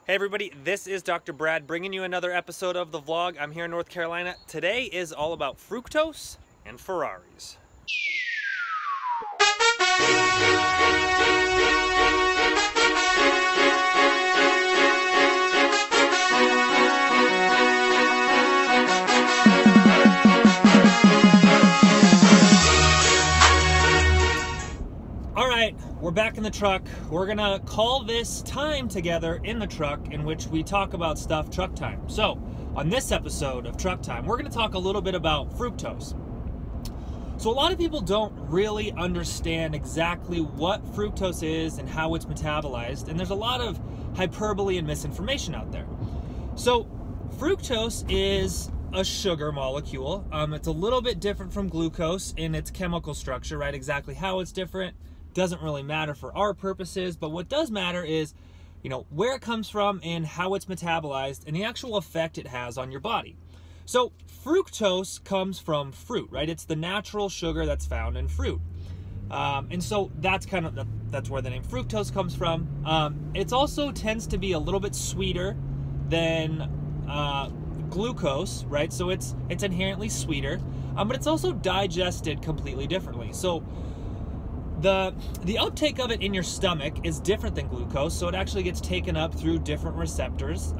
Hey everybody, this is Dr. Brad bringing you another episode of the vlog. I'm here in North Carolina. Today is all about fructose and Ferraris. Alright, we're back in the truck. We're gonna call this time together in the truck in which we talk about stuff truck time. So, on this episode of Truck Time, we're gonna talk a little bit about fructose. So a lot of people don't really understand exactly what fructose is and how it's metabolized, and there's a lot of hyperbole and misinformation out there. So, fructose is a sugar molecule. It's a little bit different from glucose in its chemical structure, right? Exactly how it's different doesn't really matter for our purposes, but what does matter is, where it comes from and how it's metabolized and the actual effect it has on your body. So fructose comes from fruit, right? It's the natural sugar that's found in fruit. And so that's that's where the name fructose comes from. It also tends to be a little bit sweeter than glucose, right? So it's inherently sweeter, but it's also digested completely differently. So the uptake of it in your stomach is different than glucose, so it actually gets taken up through different receptors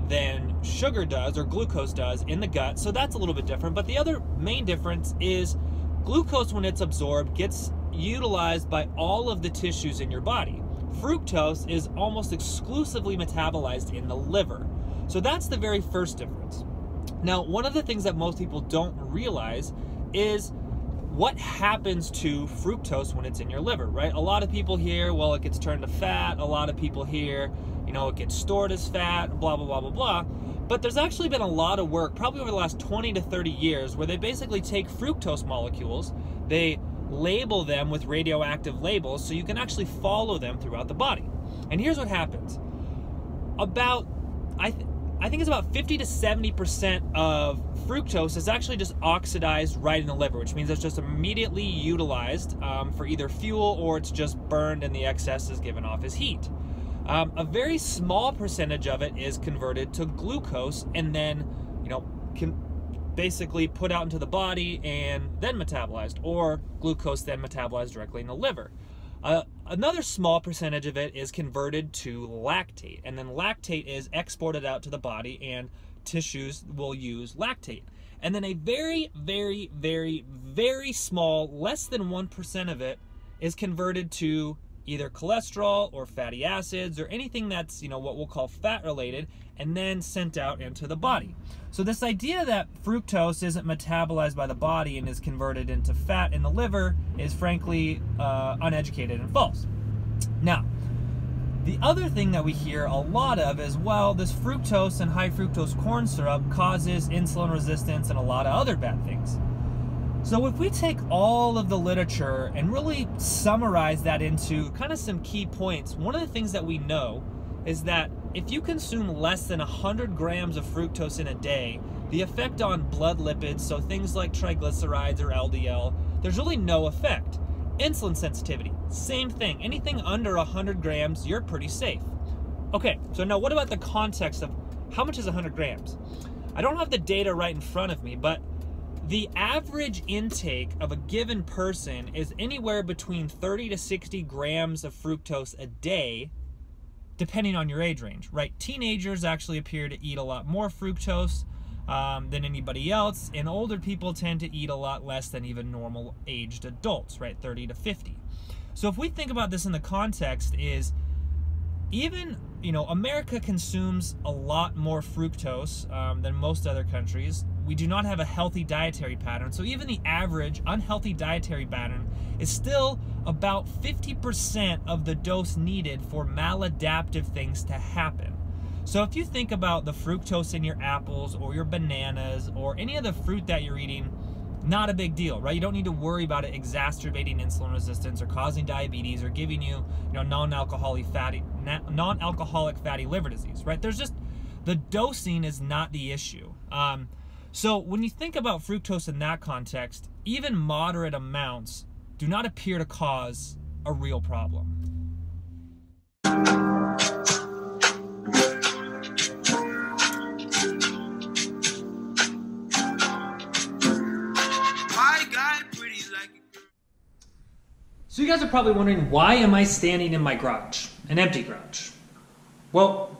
than sugar does or glucose does in the gut, so that's a little bit different. But the other main difference is glucose, when it's absorbed, gets utilized by all of the tissues in your body. Fructose is almost exclusively metabolized in the liver. So that's the very first difference. Now, one of the things that most people don't realize is what happens to fructose when it's in your liver, right? A lot of people hear, well, it gets turned to fat. A lot of people hear, it gets stored as fat, blah, blah, blah, blah, blah. But there's actually been a lot of work, probably over the last 20 to 30 years, where they basically take fructose molecules, they label them with radioactive labels so you can actually follow them throughout the body. And here's what happens. I think it's about 50 to 70% of fructose is actually just oxidized right in the liver, which means it's just immediately utilized for either fuel, or it's just burned and the excess is given off as heat. A very small percentage of it is converted to glucose and then, can basically put out into the body and then metabolized, or glucose then metabolized directly in the liver. Another small percentage of it is converted to lactate, and then lactate is exported out to the body, and tissues will use lactate. And then a very, very, very, very small, less than 1% of it is converted to either cholesterol or fatty acids or anything that's, what we'll call fat related, and then sent out into the body. So this idea that fructose isn't metabolized by the body and is converted into fat in the liver is frankly uneducated and false. Now, the other thing that we hear a lot of is, well, this fructose and high fructose corn syrup causes insulin resistance and a lot of other bad things. So if we take all of the literature and really summarize that into kind of some key points, one of the things that we know is that if you consume less than 100 grams of fructose in a day, the effect on blood lipids, so things like triglycerides or LDL, there's really no effect. Insulin sensitivity, same thing. Anything under 100 grams, you're pretty safe. Okay, so now what about the context of how much is 100 grams? I don't have the data right in front of me, but the average intake of a given person is anywhere between 30 to 60 grams of fructose a day, depending on your age range, right? Teenagers actually appear to eat a lot more fructose than anybody else, and older people tend to eat a lot less than even normal aged adults, right? 30 to 50. So if we think about this in the context is, even, America consumes a lot more fructose than most other countries. We do not have a healthy dietary pattern. So even the average unhealthy dietary pattern is still about 50% of the dose needed for maladaptive things to happen. So if you think about the fructose in your apples or your bananas or any of the fruit that you're eating, not a big deal, right? You don't need to worry about it exacerbating insulin resistance or causing diabetes or giving you, non-alcoholic fatty liver disease, right? The dosing is not the issue. So when you think about fructose in that context, even moderate amounts do not appear to cause a real problem. So you guys are probably wondering, why am I standing in my garage, an empty garage? Well,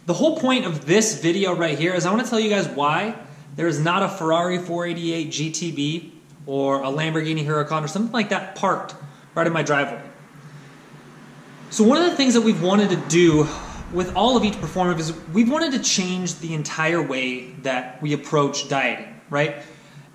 the whole point of this video right here is I want to tell you guys why there is not a Ferrari 488 GTB or a Lamborghini Huracan or something like that parked right in my driveway. So one of the things that we've wanted to do with all of Eat to Perform is we've wanted to change the entire way that we approach dieting, right?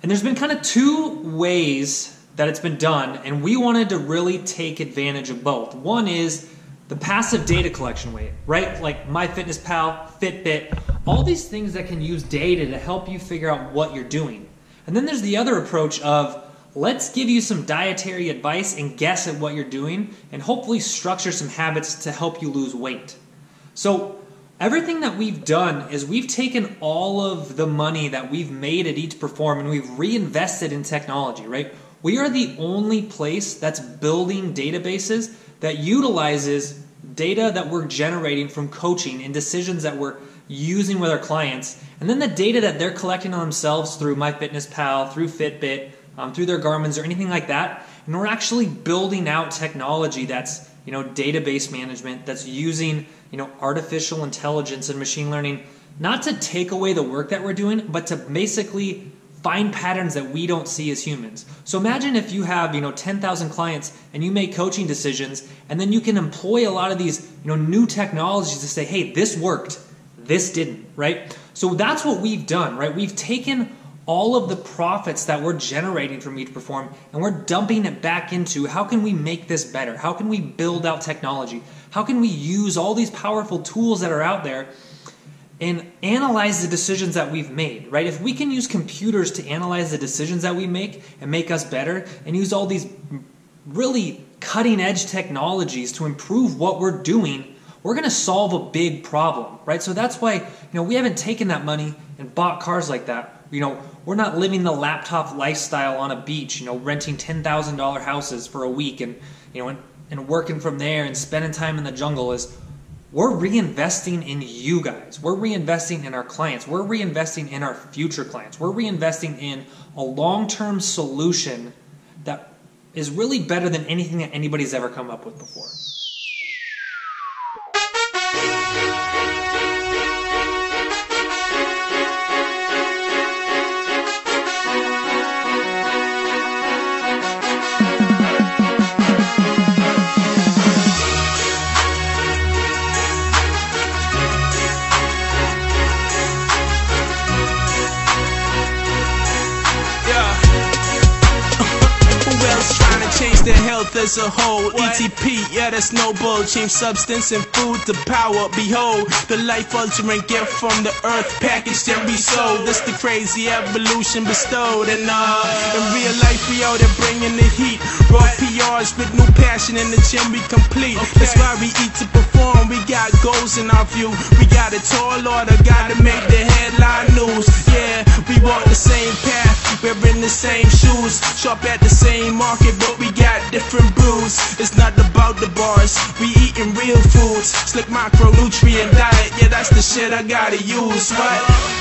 And there's been kind of two ways that it's been done, and we wanted to really take advantage of both. One is the passive data collection way, right? Like MyFitnessPal, Fitbit, all these things that can use data to help you figure out what you're doing. And then there's the other approach of, let's give you some dietary advice and guess at what you're doing, and hopefully structure some habits to help you lose weight. So everything that we've done is we've taken all of the money that we've made at Eat to Perform and we've reinvested in technology, right? We are the only place that's building databases that utilizes data that we're generating from coaching and decisions that we're using with our clients, and then the data that they're collecting on themselves through MyFitnessPal, through Fitbit, through their Garmins or anything like that. And we're actually building out technology that's, database management, that's using, artificial intelligence and machine learning, not to take away the work that we're doing, but to basically find patterns that we don't see as humans. So imagine if you have, 10,000 clients and you make coaching decisions, and then you can employ a lot of these, new technologies to say, hey, this worked, this didn't, right? So that's what we've done, right? We've taken all of the profits that we're generating from Eat to Perform and we're dumping it back into how can we make this better? How can we build out technology? How can we use all these powerful tools that are out there and analyze the decisions that we've made, right? If we can use computers to analyze the decisions that we make and make us better, and use all these really cutting edge technologies to improve what we're doing, we're going to solve a big problem, right? So that's why, we haven't taken that money and bought cars like that. We're not living the laptop lifestyle on a beach, renting $10,000 houses for a week and, and working from there and spending time in the jungle. We're reinvesting in you guys. We're reinvesting in our clients. We're reinvesting in our future clients. We're reinvesting in a long-term solution that is really better than anything that anybody's ever come up with before. The health as a whole, ETP, yeah, that's noble. Change substance and food to power. Behold, the life-altering gift from the earth, packaged and resold. That's the crazy evolution bestowed. And in real life, we out there bringing the heat. Raw PRs with new passion in the gym, we complete. That's why we eat to perform. We got goals in our view. We got a tall order, gotta make the headline news. Yeah, we walk the same path, we're in the same shoes, shop at the same market, but we got different brews. It's not about the bars, we eating real foods. Slick macronutrient diet, yeah, that's the shit I gotta use. What?